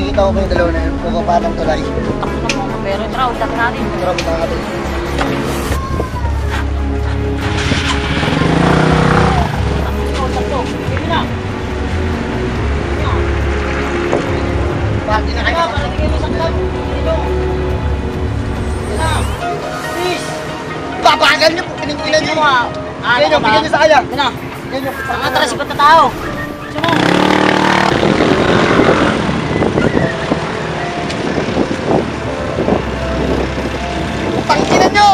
Nakikita ko yung dalawa na yun. Pagpapatang tulay. Pero tara, utak natin. Tara, punta natin. Party na kayo. Para tingin mo sa club. Dito. Please! Babagal niyo po, piningilan niyo. Bigyan niyo, bigyan niyo sa kanya. Ano? Bigyan niyo. Ang atras sipat na tao. Sumo. Panginan niyo!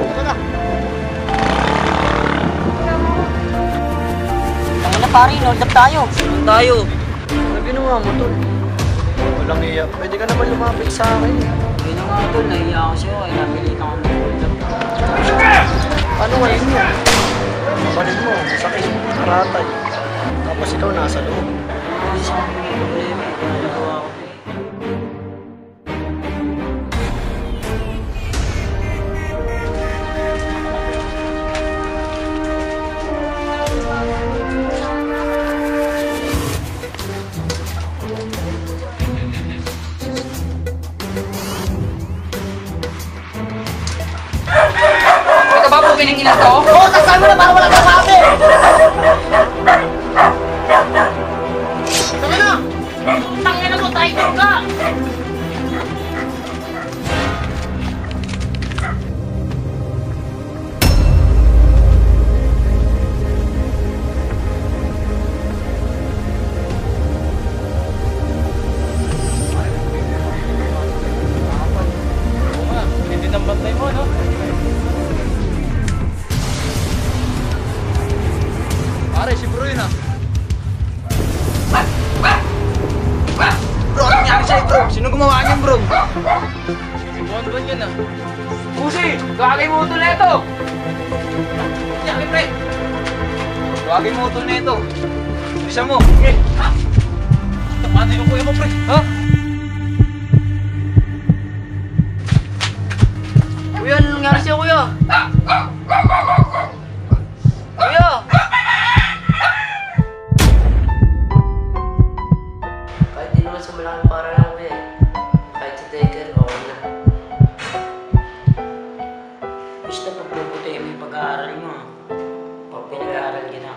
Ano na? Tama na pare, hold up tayo. Tayo. Ano ginawa mo, tol? Walang iya. Pwede ka naman lumapit sa akin. Hindi na nga tol, nahiya ako sa'yo. Ay napilitan ko ng hold up. Paano ngayon yun? Balik mo, sakit, karatay. Tapos ikaw nasa loob. Kasi sa akin may problema. Nagawa ko. Ikaw ba po pinanginan ko? Oo, taksan mo na para wala kang sabi! Tama na! Tangin na mo, traitor ka! Hindi nang bantay mo, no? Pare, si Bro yun, ah. Bro, ano nangyari sa'yo, bro? Sino gumawa niyan, bro? Si Bonbon yun, ah. Pusi! Gagawin mo ito na ito! Yan, pre! Gagawin mo ito na ito. Bisa mo. Okay. Paano yung kuya mo, pre? Ha? Kuya, ano nangyari sa'yo, kuya? Kuya! Kahit di naman sa malaking para lang kuya eh. Kahit si Taker, okay na. Basta pagbubuti mo yung pag-aaral mo. Pag pinag-aaral ka na.